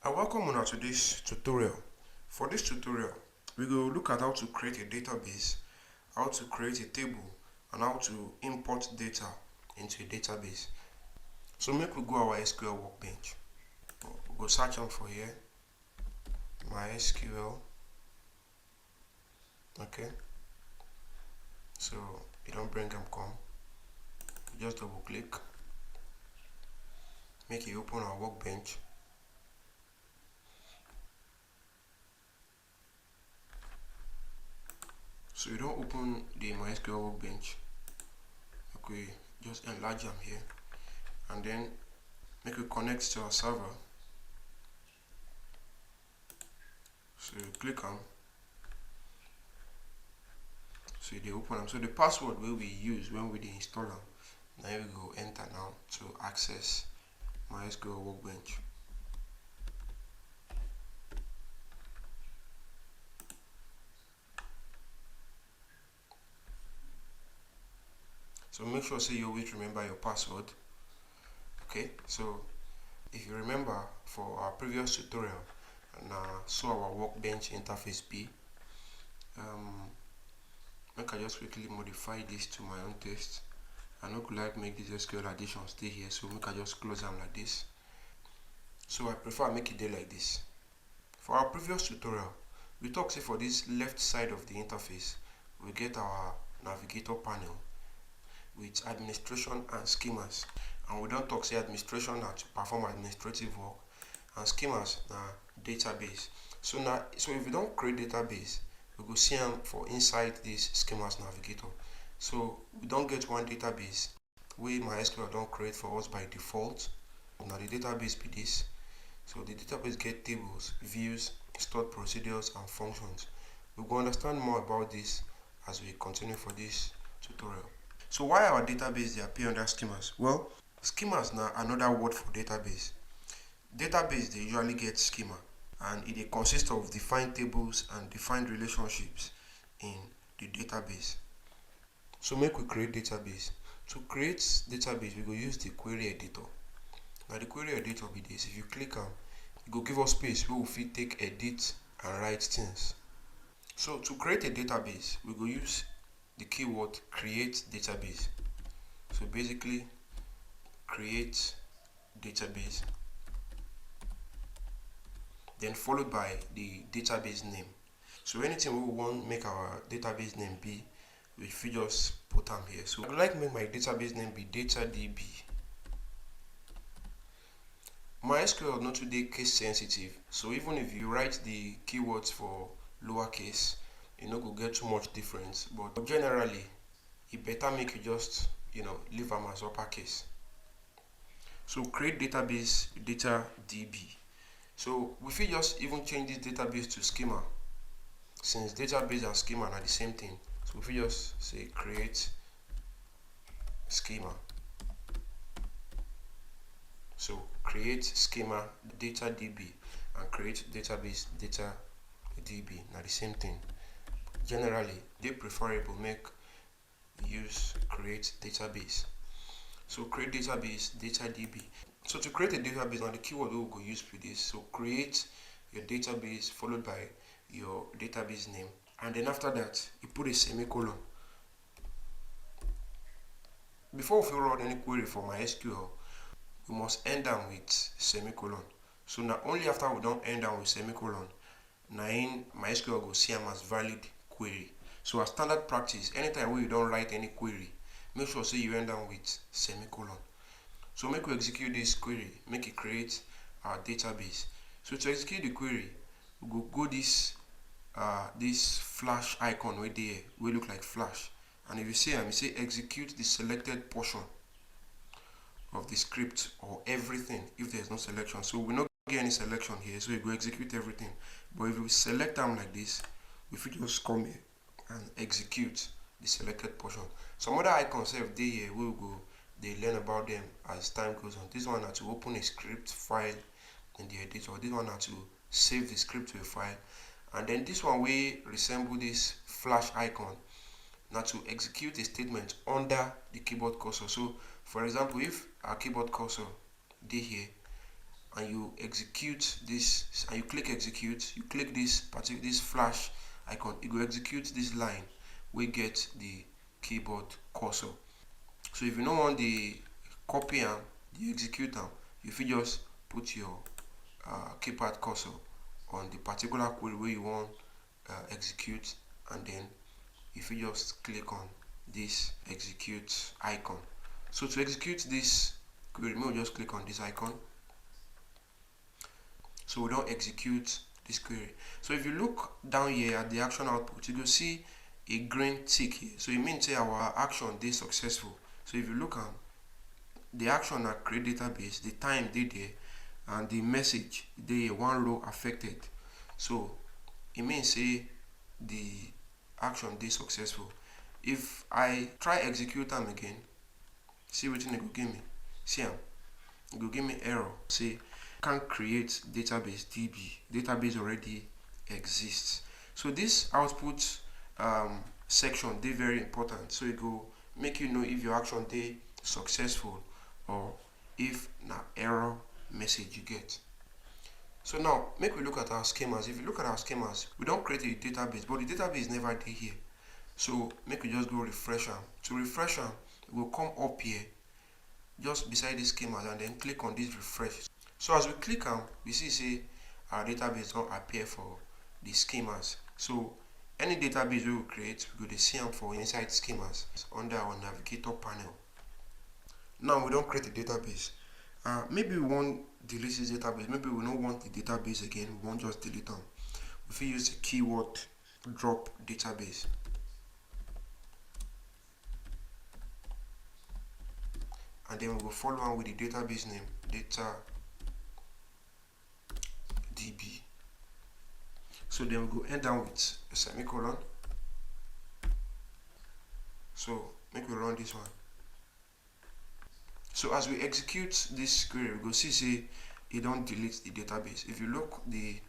I welcome you to this tutorial. For this tutorial, we will look at how to create a database, how to create a table, and how to import data into a database. So make we go our SQL workbench. We'll go search on for here, MySQL. Okay. So you don't bring them come. You just double click. Make it open our workbench. So you don't open the MySQL workbench. Okay, just enlarge them here, and then make it connect to our server. So you click on. So they open them. So the password will be used when we install them. Now we go enter now to access MySQL workbench. So make sure you always remember your password. Okay, so if you remember for our previous tutorial, saw our workbench interface be. Make I just quickly modify this to my own taste. I don't like make this SQL addition stay here, so make I just close them like this. So I prefer make it there like this. For our previous tutorial, we talked for this left side of the interface, we get our navigator panel with administration and schemas, and we don't talk say administration now to perform administrative work, and schemas now database. So if you don't create database, we go see them for inside this schemas navigator. So we don't get one database we MySQL don't create for us by default. Now the database be this. So the database get tables, views, stored procedures, and functions. We will understand more about this as we continue for this tutorial. So why our database they appear under schemas? Well, schemas now another word for database. Database they usually get schema, and it consists of defined tables and defined relationships in the database. So make we create database. To create database, we go use the query editor. Now the query editor be this. If you click on, it will give us space where we fit take edit and write things. So to create a database, we go use the keyword create database. So basically, create database, then followed by the database name. So anything we want make our database name be, we just put them here. So I would like to make my database name be datadb. MySQL not today case sensitive, so even if you write the keywords for lowercase, you know go get too much difference. But generally, it better make you just leave them as uppercase. So create database datadb. So we feel just even change this database to schema, since database and schema are the same thing. So if we just say create schema. So create schema datadb and create database datadb. Now the same thing. Generally, they preferable make use create database. So create database datadb. So to create a database, now the keyword we will go use for this. So create your database followed by your database name, and then after that you put a semicolon. Before we run any query for MySQL, we must end them with semicolon. So now only after we don't end them with semicolon, now in MySQL go see them as valid query. So as standard practice, anytime you don't write any query, make sure you end them with semicolon. So make we execute this query, make it create our database. So to execute the query, we go this flash icon right there, will look like flash, and if you see them, you say execute the selected portion of the script or everything if there's no selection. So we not get any selection here, so we go execute everything. But if we select them like this, we just come here and execute the selected portion. Some other icons have they here, we will go they learn about them as time goes on. This one are to open a script file in the editor, this one are to save the script to a file, and then this one we resemble this flash icon now to execute a statement under the keyboard cursor. So for example, if our keyboard cursor did here, and you execute this, and you click execute, you click this flash icon, it will execute this line. We get the keyboard cursor. So if you don't want the copy and the execute them, you fit just put your keypad cursor on the particular query where you want execute, and then if you just click on this execute icon. So to execute this query, we'll just click on this icon. So we don't execute this query. So if you look down here at the action output, you will see a green tick here. So it means our action is successful. So if you look at the action at create database, the time they there, and the message they one row affected. So it means say the action is successful. If I try execute them again, see what it will give me. See it will give me error. Say can't create database DB. Database already exists. So this output section they very important. So it go make you know if your action they successful or if na error message you get. So now make we look at our schemas. If you look at our schemas, we don't create a database, but the database never did here. So make we just go refresh them. To refresh them, we will come up here just beside the schemas and then click on this refresh. So as we click on, we see say our database don't appear for the schemas. So any database we will create, we go to see them for inside schemas under our navigator panel. Now we don't create a database. Maybe we want delete this database. Maybe we don't want the database again. We won't just delete them. If we use the keyword drop database, and then we will follow on with the database name data DB. So then we go end down with a semicolon. So make we run this one. So as we execute this query, we go see it don't delete the database. If you look the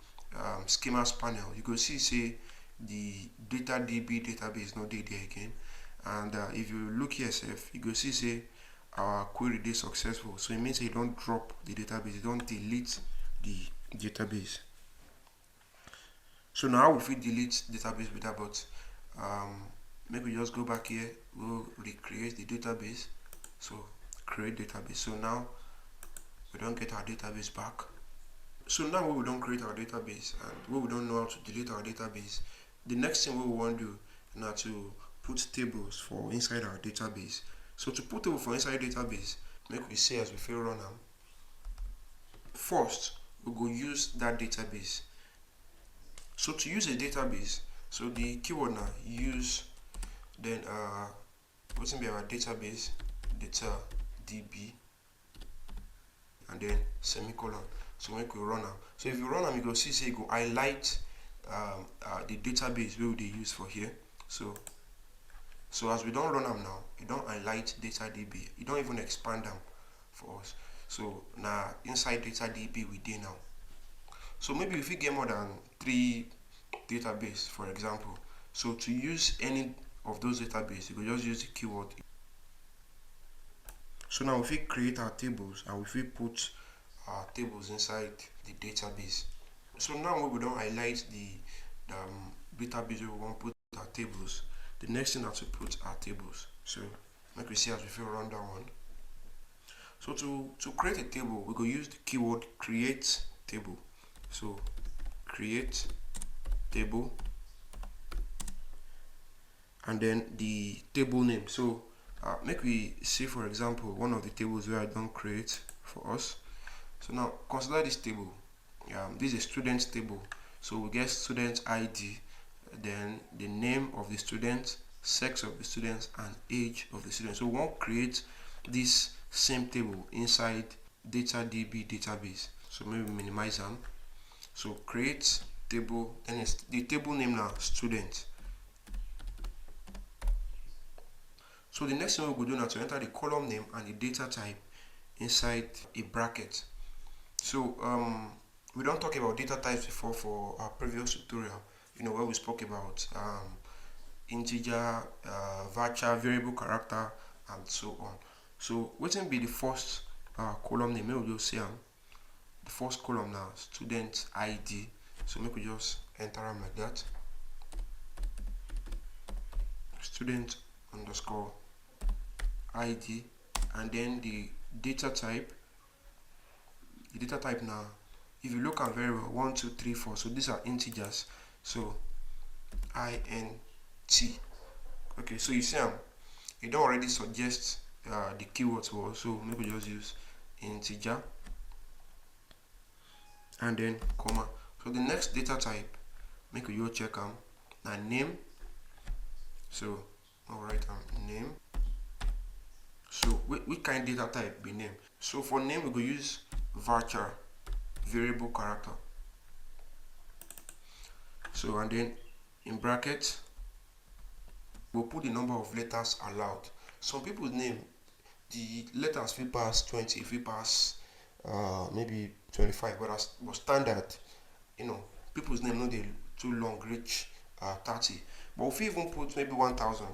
schemas panel, you go see the data DB database not there again. And if you look here, you go see our query is successful. So it means you don't drop the database, you don't delete the database. So now if we delete database with that, but maybe just go back here, we'll recreate the database. So create database. So now we don't get our database back. So now we don't create our database and we don't know how to delete our database, the next thing we want to do now to put tables for inside our database. So to put table for inside database, make we say as we feel run them. First, we go use that database. So to use a database, so the keyword now use, then what's be our database data DB, and then semicolon. So make we run them. So if you run them, you go see you go highlight the database we will use for here. So as we don't run them now, you don't highlight data DB, you don't even expand them for us. So now inside data DB we did now. So maybe if we get more than 3 database, for example, so to use any of those database, you can just use the keyword. So now if we create our tables and if we put our tables inside the database, so now we don't highlight the database we want to put our tables, the next thing that to put our tables. So like we see as we feel run that one. So to create a table, we go use the keyword create table. So create table, and then the table name. So make we see, for example, one of the tables where I don't create for us. So now consider this table. This is a student's table. So we get student ID, then the name of the student, sex of the students, and age of the student. So we won't create this same table inside DataDB database. So maybe minimize them. So create table, and it's the table name now student. So the next thing we will do now to enter the column name and the data type inside a bracket. So we don't talk about data types before for our previous tutorial, where we spoke about integer, varchar, variable character, and so on. So what will be the first column name? We will just say the first column now, student ID. So make we just enter them like that. Student underscore ID, and then the data type. The data type now, if you look at very well, 1 2 3 4, so these are integers, so int. Okay, so you see it don't already suggest the keywords for us, so maybe just use integer and then comma. So the next data type, make you check name. So alright, name. So which kind of data type be name? So for name we go use varchar, variable character. So and then in bracket we'll put the number of letters allowed. Some people's name, the letters will pass 20, if we pass maybe 25, but as standard, people's name no they too long reach 30. But if we even put maybe 1000,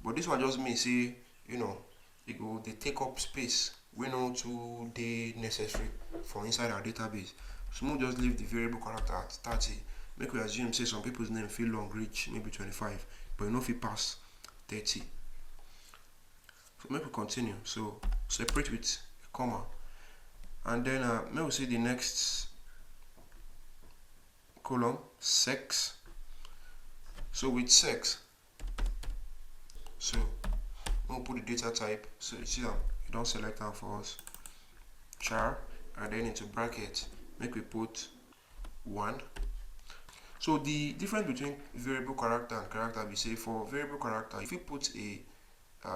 but this one just means say they take up space we know to they necessary for inside our database. So we'll just leave the variable character at 30. Make we assume say some people's name feel long reach maybe 25, but if it pass 30. So make we continue. So separate with a comma, and then maybe we see the next column, sex. So with sex, so we'll put the data type. So you see you don't select them for us, char, and then into bracket make we put 1. So the difference between variable character and character, we say for variable character, if you put a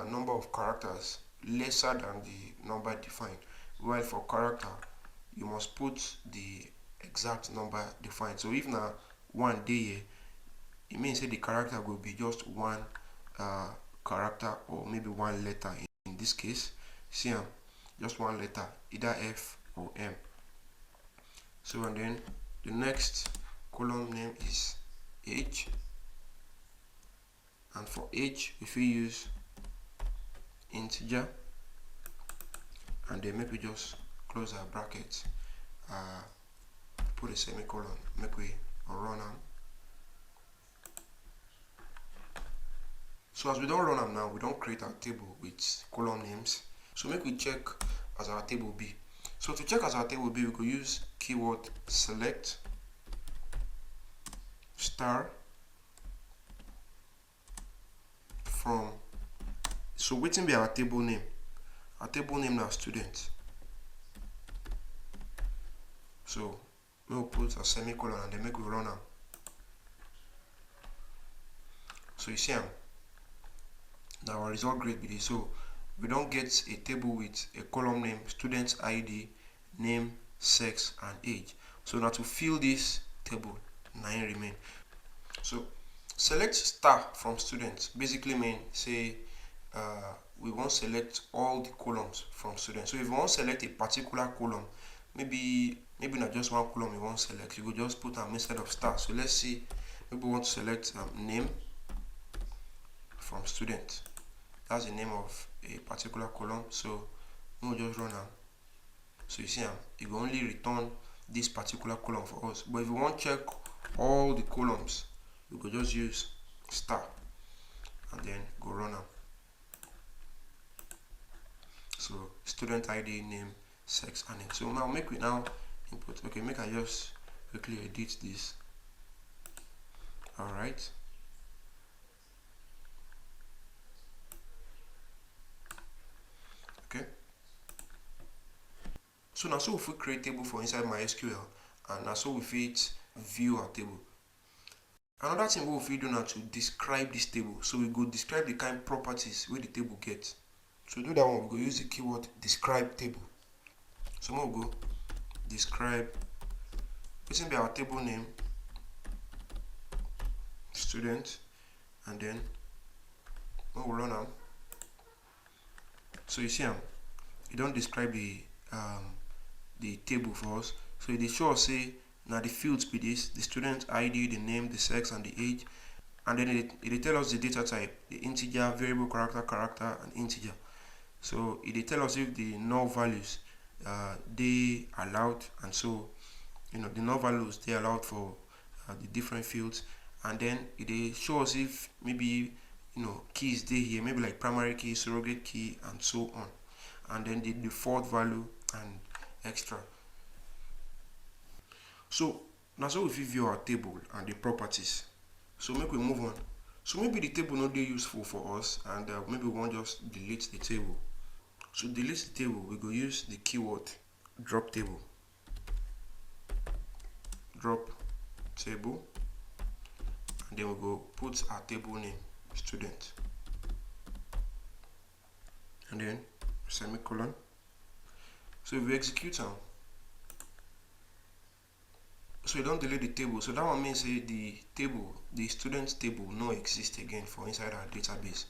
number of characters lesser than the number defined, while for character you must put the exact number defined. So if now 1 day here, it means that the character will be just one character, or maybe one letter in this case. See just one letter, either F or M. So and then the next column name is age, and for age if we use integer, and then maybe just close our bracket, put a semicolon, make we run them. So as we don't run them now, we don't create our table with column names. So make we check as our table B. So to check as our table B, we could use keyword select star from. So waiting be our table name. Our table name now student. So we'll put a semicolon and then make we run them. So you see now our result grade be this. So we don't get a table with a column name, student ID, name, sex, and age. So now to fill this table, 9 remain. So select star from students basically mean say we want to select all the columns from students. So if you want to select a particular column, maybe not just one column you want to select, you could just put them instead of star. So let's see, maybe we want to select name from student. That's the name of a particular column. So we'll just run them. So you see it will only return this particular column for us. But if you want to check all the columns, we could just use star and then go run them. So student ID, name, sex, and name. So now make we now input. Okay, make I just quickly edit this. Alright. Okay. So now so if we create table for inside MySQL, and now so we fit view our table. Another thing we will do now to describe this table. So we go describe the kind of properties where the table gets. To do that one, we go use the keyword describe table. So we'll go describe. This will be our table name, student, and then we'll run them. So you see you don't describe the table for us. So it show us say now the fields be this: the student ID, the name, the sex, and the age, and then it tell us the data type, the integer, variable character, and integer. So it tell us if the null values they allowed, and so the null values they allowed for the different fields, and then it shows if maybe keys they here, maybe like primary key, surrogate key, and so on, and then the default value and extra. So now, so we view our table and the properties. So make we move on. So maybe the table not dey useful for us, and maybe we want just delete the table. So delete the table, we go use the keyword drop table. Drop table, and then we go put our table name student, and then semicolon. So if we execute them, so you don't delete the table, so that one means the student table no exist again for inside our database.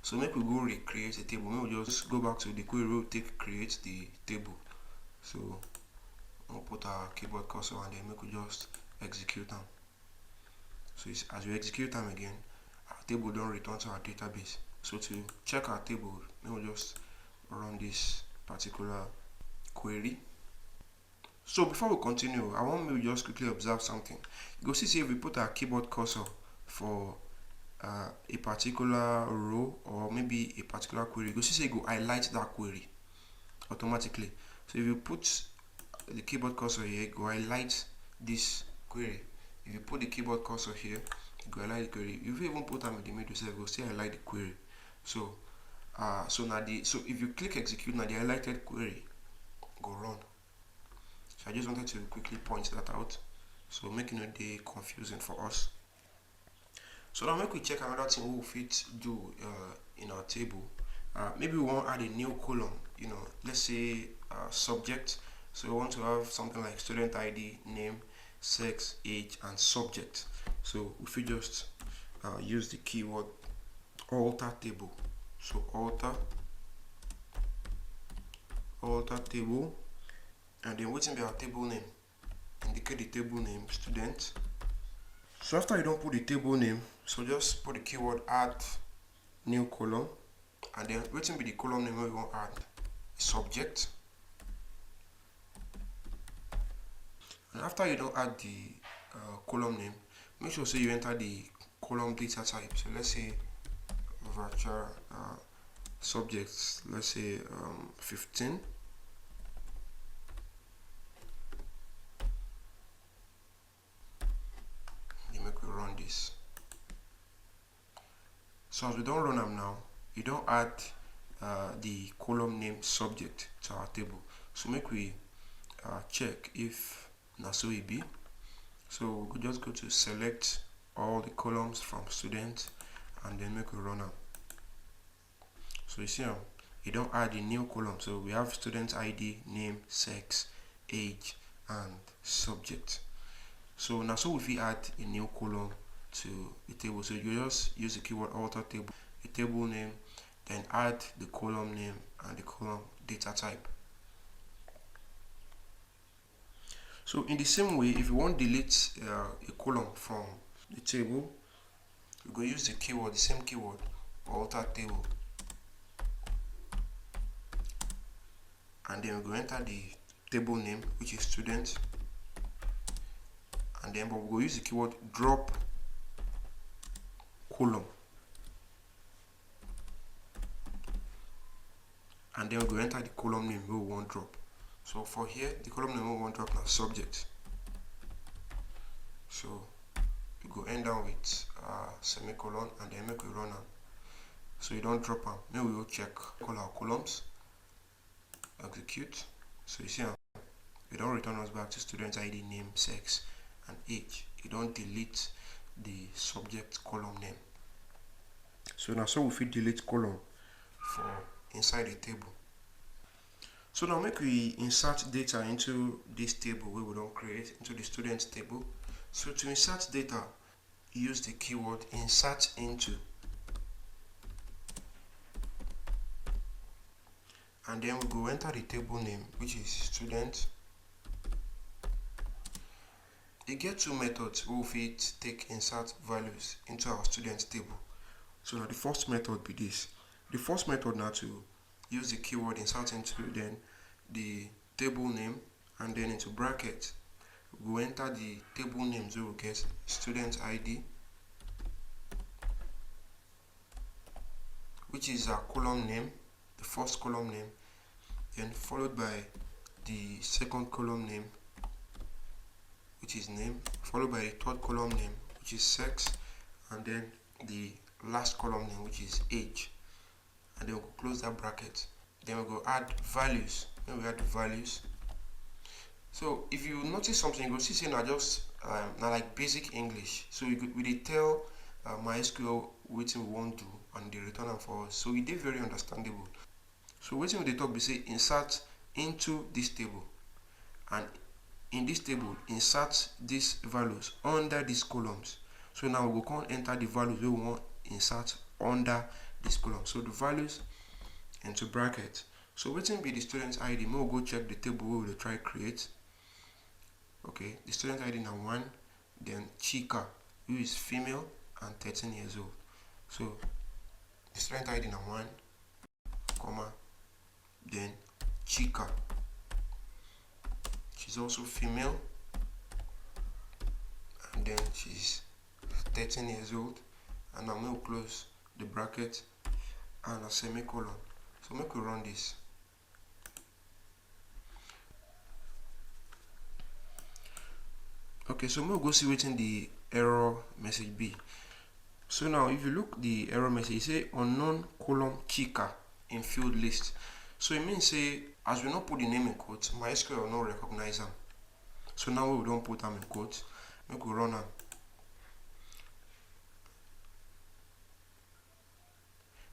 So make we go recreate the table. Maybe we just go back to the query, we'll create the table. So we'll put our keyboard cursor, and then make we just execute them. So as we execute them again, our table don't return to our database. So to check our table, we'll just run this particular query. So before we continue, I want me to just quickly observe something. You go see if we put our keyboard cursor for a particular row or maybe a particular query, you go see go highlight that query automatically. So if you put the keyboard cursor here, go highlight this query. If you put the keyboard cursor here, go highlight the query. If you even put them in the middle, so go still highlight the query. So so if you click execute, now the highlighted query go run. So I just wanted to quickly point that out, so making it confusing for us. So now make we check another thing we will fit do in our table. Maybe we want to add a new column. Let's say subject. So we want to have something like student ID, name, sex, age, and subject. So if we just use the keyword alter table. So alter table, and then what's in our table name? Indicate the table name student. So after you don't put the table name, so just put the keyword add new column, and then what's in be the column name we want to add? Subject. And after you don't add the column name, make sure you enter the column data type. So let's say virtual subjects, let's say 15. Make we run this. So as we don't run them now, you don't add the column name subject to our table. So make we check if so it be. So we just go to select all the columns from student, and then make we run them. So you see you don't add a new column. So we have student ID, name, sex, age, and subject. So now, so if we add a new column to the table, so you just use the keyword alter table, the table name, then add the column name and the column data type. So in the same way, if you want to delete a column from the table, you go use the keyword, the same keyword, alter table, and then we go enter the table name, which is student. And then we'll use the keyword drop column, and then we'll enter the column name we want drop. So for here, the column name we want drop now subject. So we go end down with semicolon, and then make we run them. So you don't drop them. Then we will check all our columns, execute. So you see we don't return us back to student ID, name, sex, and age. You don't delete the subject column name. So now, so we fit delete column for inside the table. So now make we insert data into this table where we don't create into the student table. So to insert data, use the keyword insert into, and then we go enter the table name, which is student. You get two methods we fit take insert values into our student table. So now the first method be this. The first method now to use the keyword insert into, then the table name, and then into bracket we will enter the table name, so we'll get student ID, which is our column name, the first column name, then followed by the second column name, which is name, followed by the third column name, which is sex, and then the last column name, which is age. And then we'll close that bracket. Then we'll go add values. Then we add the values. So if you notice something, you'll see now just now like basic English. So we did tell MySQL what we want to do and they return them for us. So it is very understandable. So what we talk, we say insert into this table, and in this table insert these values under these columns. So now we can enter the values we want insert under this column. So the values into bracket. So what will be the student ID? We'll go check the table we will try create. Okay, the student ID now 1, then Chica, who is female and 13 years old. So the student ID now 1, comma, then Chica. She's also female, and then she's 13 years old, and now we'll close the bracket and a semicolon. So make we run this. Okay, so we'll go see what's in the error message be. So now if you look the error message, it say unknown column Chica in field list. So it means say as we not put the name in quotes, MySQL will not recognize them. So now we don't put them in quotes. Make we run them.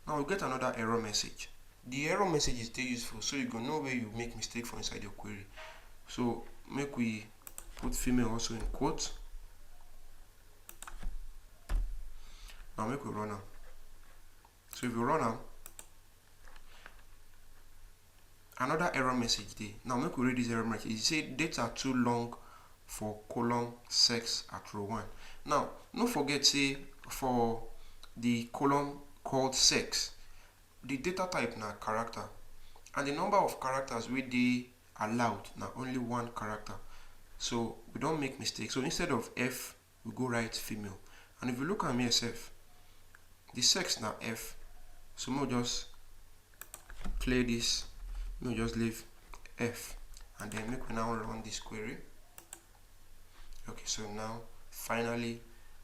Now we get another error message. The error message is still useful, so you go know where you make mistake for inside your query. So make we put female also in quotes. Now make we run them. So if you run them, another error message there. Now make we read this error message. It say dates are too long for column sex at row 1. Now don't forget say for the column called sex, the data type na character, and the number of characters we they allowed now only 1 character. So we don't make mistakes. So instead of F, we go write female. And if you look at me SF, the sex now F. So we'll just clear this. We'll just leave F, and then make we now run this query. Okay, so now finally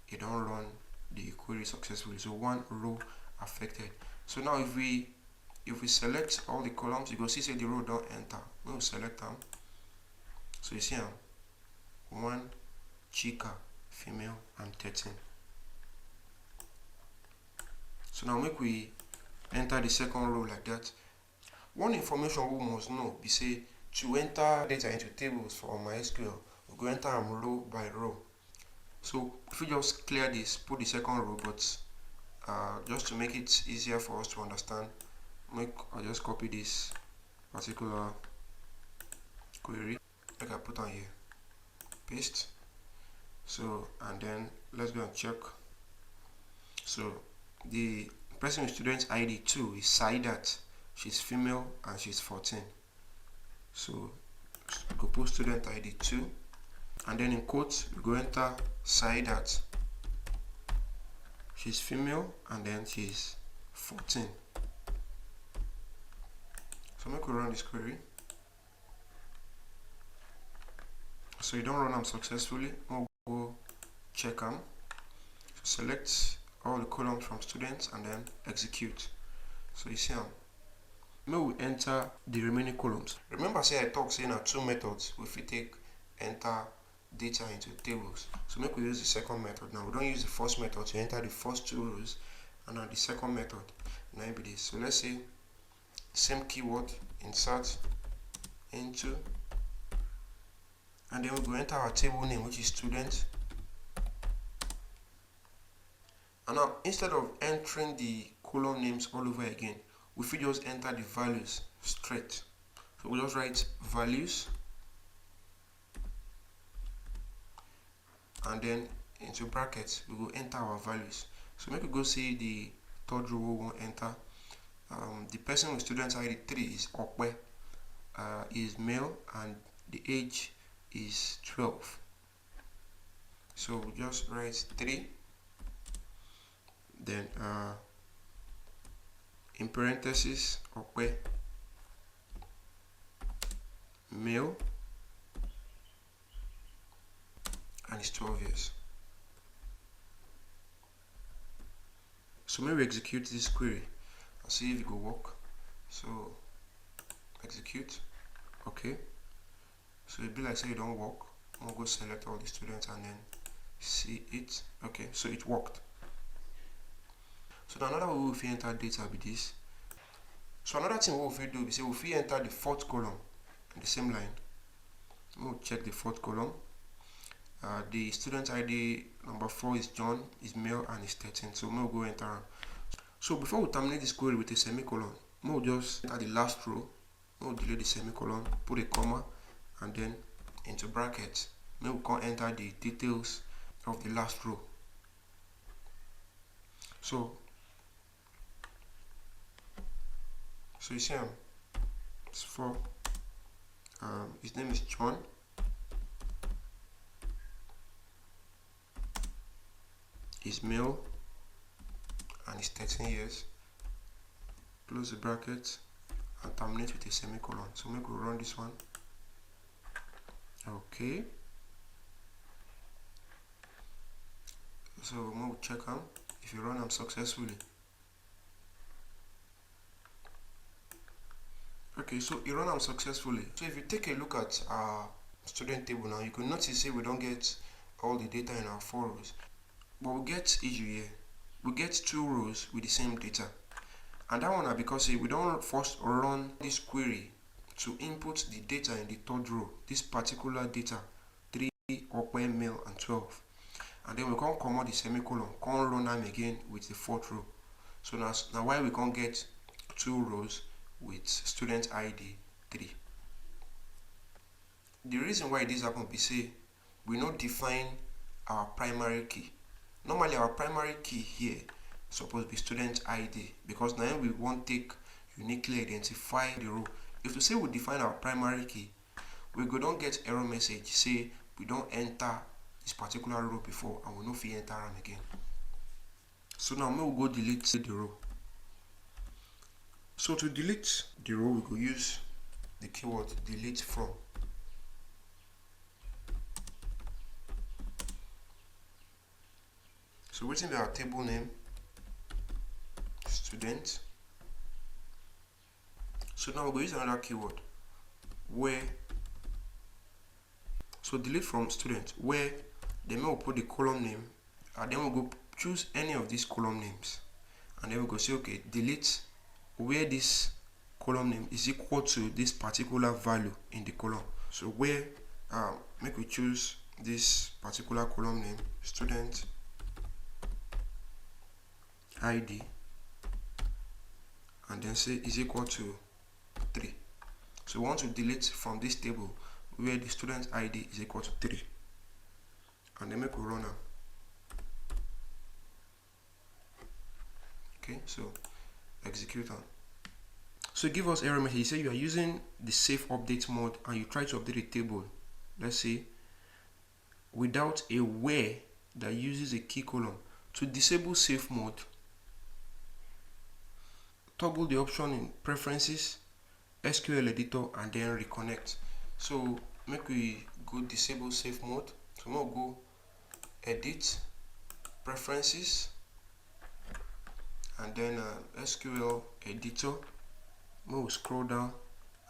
it don't run the query successfully. So 1 row affected. So now if we select all the columns, you go see say the row don't enter. We'll select them. So you see 1 Chica, female, and 13. So now make we enter the second row like that. One information we must know be say to enter data into tables for MySQL, we go enter them row by row. So if we just clear this, put the second row, but just to make it easier for us to understand, I'll just copy this particular query like I put on here, paste. So and then let's go and check. So the person with student ID 2 is Saidat. She's female and she's 14. So go put student ID 2, and then in quotes we go enter Saidat. She's female and then she's 14. So make we run this query. So you don't run them successfully. We'll go check them. So select all the columns from students and then execute. So you see them. Now we enter the remaining columns. Remember say I talk saying 2 methods if we take enter data into tables. So make we use the second method. Now we don't use the first method to enter the first 2 rows, and now the second method now be this. So let's say same keyword, insert into, and then we go enter our table name, which is student. And now instead of entering the column names all over again, we will just enter the values straight. So we'll just write values, and then into brackets we will enter our values. So make we go see the third row we won't enter. The person with student ID 3 is Okwe, is male and the age is 12. So we just write 3, then in parentheses Okwe, male, and it's 12 years. So maybe execute this query and see if it will work. So execute. Okay, so it be like say it don't work. I'm gonna go select all the students and then see it. Okay, so it worked. So now another way we enter data with this. So another thing what we do is if we enter the 4th column in the same line, we'll check the 4th column. The student ID number 4 is John, is male, and is 13. So we'll go enter. So before we terminate this query with a semicolon, we'll just enter the last row. We'll delete the semicolon, put a comma, and then into brackets. Then we can enter the details of the last row. So you see it's 4. His name is John. He's male and he's 13 years. Close the bracket and terminate with a semicolon. So make we run this one. Okay. So we'll check them if you run them successfully. Okay, so you run them successfully. So if you take a look at our student table now, you can notice here we don't get all the data in our 4 rows. But we get issue here. We get 2 rows with the same data. And that one is because we don't first run this query to input the data in the 3rd row. This particular data, 3, Okwe, male, and 12. And then we can't come out the semicolon, can't run them again with the 4th row. So now why we can't get 2 rows with student ID 3. The reason why this happens is say we not define our primary key. Normally our primary key here supposed to be student ID, because now we won't take uniquely identify the row. If we say we define our primary key, we go don't get error message say we don't enter this particular row before and we no fit enter them again. So now we'll go delete the row. So to delete the row, we go use the keyword delete from. So waiting be our table name, student. So now we go use another keyword where. So delete from student, where then we'll put the column name, and then we'll go choose any of these column names, and then we go say okay, delete where this column name is equal to this particular value in the column. So where make we choose this particular column name, student ID, and then say is equal to 3. So we want to delete from this table where the student ID is equal to 3, and then make we run now. Okay, so execute on. So give us error message. You say you are using the safe update mode and you try to update a table, let's say, without a where that uses a key column. To disable safe mode, toggle the option in preferences, SQL editor, and then reconnect. So make we go disable safe mode. So we'll go edit, preferences, and then SQL editor. We'll scroll down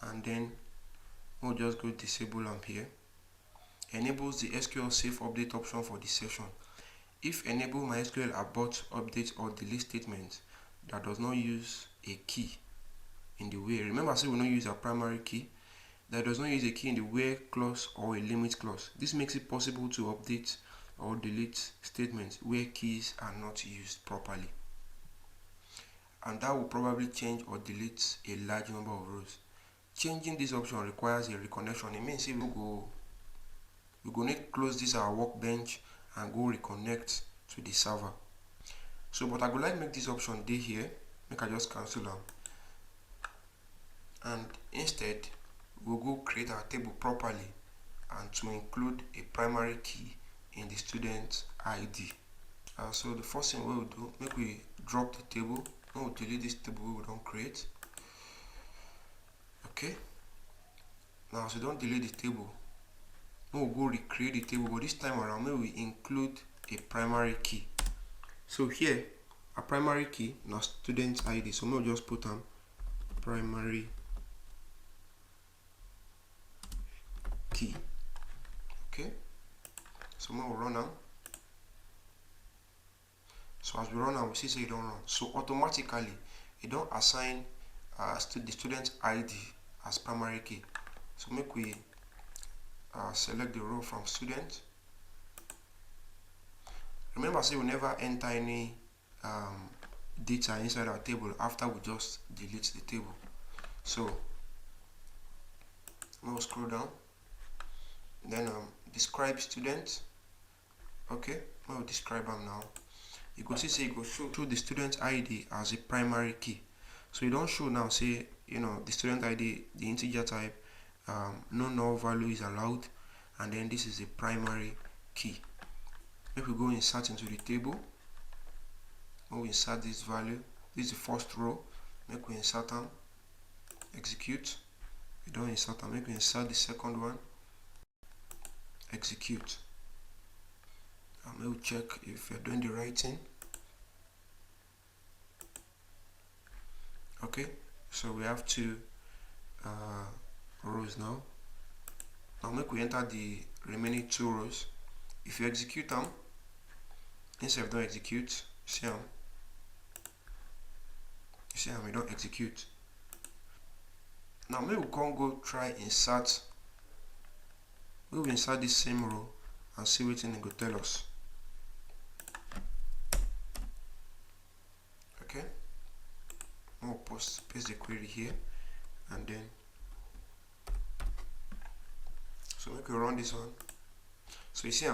and then we'll just go disable them here. Enables the SQL safe update option for this session. If enable MySQL abort, update, or delete statement that does not use a key in the where. Remember, say we don't use our primary key. That does not use a key in the where clause or a limit clause. This makes it possible to update or delete statements where keys are not used properly. And that will probably change or delete a large number of rows. Changing this option requires a reconnection. It means we go need to close this our workbench and go reconnect to the server. So but I would like make this option day here, make I just cancel them, and instead we'll go create our table properly and to include a primary key in the student ID. So the first thing we'll do, make we drop the table. We'll delete this table we don't create. Okay. Now, so don't delete the table. We'll go recreate the table, but this time around, maybe we include a primary key. So here, a primary key, now student ID. So we'll just put primary key. Okay. So we'll run now. So as we run now, we see it don't run. So automatically, it don't assign the student ID as primary key. So make we select the row from student. Remember, say we never enter any data inside our table after we just delete the table. So we'll scroll down. Then describe student. Okay, we'll describe them now. You can see it goes show the student ID as a primary key. So you don't show now, say, the student ID, the integer type, no null value is allowed, and then this is a primary key. If we go insert into the table, when we insert this value, this is the first row, make we insert them, execute. We don't insert them, make we insert the second one, execute. And we'll check if you're doing the right thing. Okay, so we have two rows now. Now make we enter the remaining two rows. If you execute them, instead of don't execute, see them. You see them, we don't execute. Now maybe we can go try insert. We will insert this same row and see what it will tell us. Okay, we'll paste the query here, and then so we can run this one. So you see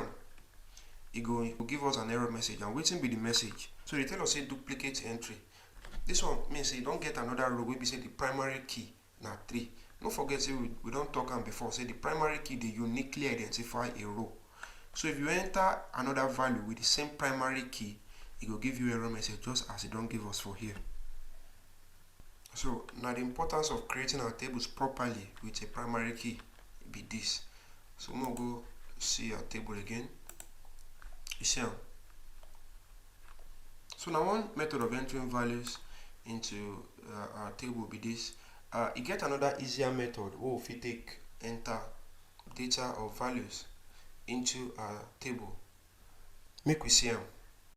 it will give us an error message, and waiting be the message. So they tell us say duplicate entry. This one means say you don't get another row. We say the primary key now 3. Don't forget, say we don't talk on before. Say the primary key, they uniquely identify a row. So if you enter another value with the same primary key, it will give you error message just as it don't give us for here. So now the importance of creating our tables properly with a primary key be this. So we'll go see our table again. You see so now one method of entering values into our table will be this. You get another easier method. If you take enter data or values into our table, make we see them.